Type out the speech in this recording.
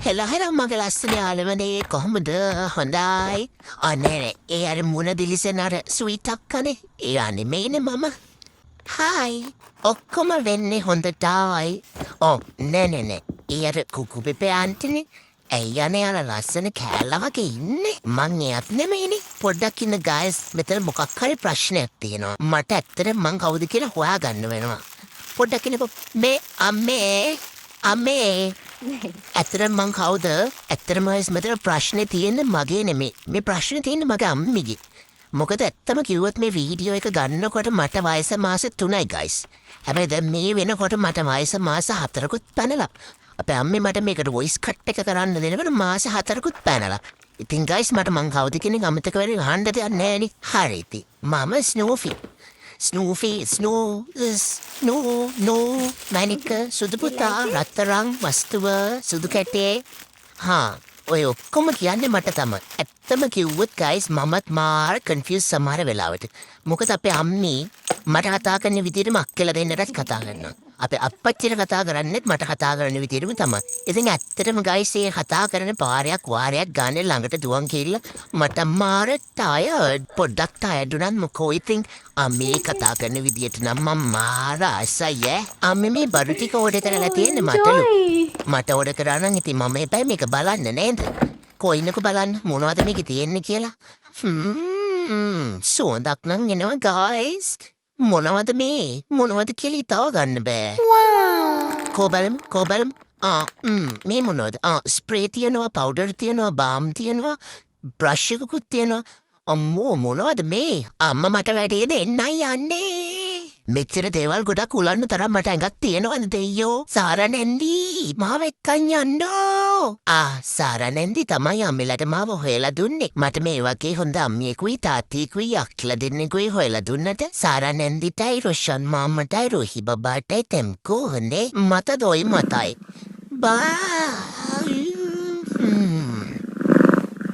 හෙලා මගේ ලස්සන යාළුවනේ කොහොමද හොඳයි අනේ ඒ අර මුණ දිලිසෙන අර ස්වීට් අක්කනේ ඒ අනිමේනේ මම හායි ඔක්කොම වෙන්නේ හොඳටයි ඔව් නෑ ඒ අර කුකු පෙපේ ආන්ටිනේ ඇයි අනේ අර ලස්සන කෑල්ලා වගේ ඉන්නේ මං එයත් නෙමෙයිනේ පොඩ්ඩක් ඉන්න ගයිස් මෙතන මොකක් හරි ප්‍රශ්නයක් තියෙනවා මට ඇත්තට මං කවුද කියලා හොයාගන්න වෙනවා පොඩ්ඩක් ඉන්නකෝ මේ අම්මේ ඇත්තටම මං කවුද? ඇත්තටම මෙතන ප්‍රශ්නේ තියෙන්නේ මගේ නෙමෙයි. මේ ප්‍රශ්නේ තියෙන්නේ මගේ අම්මිගේ. මොකද ඇත්තම කිව්වොත් මේ වීඩියෝ එක ගන්නකොට මට වයස මාස 3යි guys. හැබැයි දැන් මේ වෙනකොට මට වයස මාස 4කුත් පැනලා. අපේ අම්මේ මට මේකට වොයිස් කට් එක කරන්න දෙනකොට මාස 4කුත් පැනලා. ඉතින් guys මට මං කවුද කියන එක අමතක වෙන්නේ අහන්න දෙයක් නැහැ නේ. හරි ඉතින්. මම ස්නෝ මැනික සුදු පුතා රත්තරන් වස්තුව සුදු කැටේ හා ඔය ඔක්කොම කියන්නේ මට තමයි ඇත්තම කිව්වොත් guys මමත් මාර කන්ෆියුස් සමහර වෙලාවට මොකද අපේ අම්මී මට කතා කරන විදිහටම අක්කලා දෙන්නටත් කතා කරනවා අපේ අප්පච්චිට කතා කරන්නෙත් මට කතා කරන විදිහටම තමයි ඉතින් ඇත්තටම guys මේ කතා කරන පාරයක් වාරයක් ගානේ ළඟට දුවන් කියලා මට මාර ටයර්ඩ් පොඩ්ඩක් ටයර්ඩ් උනත් මොකෝ ඉතින් අම්මේ කතා කරන විදිහට නම් මම මාර ආසයි අම්මේ මේ බඩු ටික ඕඩර් කරලා තියෙන්නේ මට ඕඩර් කරා නම් ඉතින් මම හැබැයි මේක බලන්න නේද කොයිනක බලන්න මොනවද මේකේ තියෙන්නේ කියලා සුවඳක් නම් එනවා guys මොනවද කියලා හිතාව ගන්න බෑ කෝබලම් මේ මොනවද ස්ප්‍රේ තියනවා පවුඩර් තියනවා බාම් තියනවා බ්‍රෂ් එකකුත් තියනවා අම්මෝ මොනවද මේ අම්මා මට වැඩේ දෙන්නයි යන්නේ මෙච්චර දේවල් ගොඩක් උලන්න තරම් මට ඇඟක් තියෙනවද දෙයියෝ සාරා නැන්දි මාව එක්කන් යන්නෝ සාරා නැන්දි තමයි අම්මලට මාව හොයලා දුන්නේ මට මේ වගේ හොඳ අම්මියෙකුයි තාත්තියෙකුයි අක්කලා දෙන්නෙකුයි හොයලා දුන්නට සාරා නැන්දිටයි රොෂන් මාමටයි රෝහි බබාටයි තෙම්කෝ හොඳේ මට දොයි මතයි බා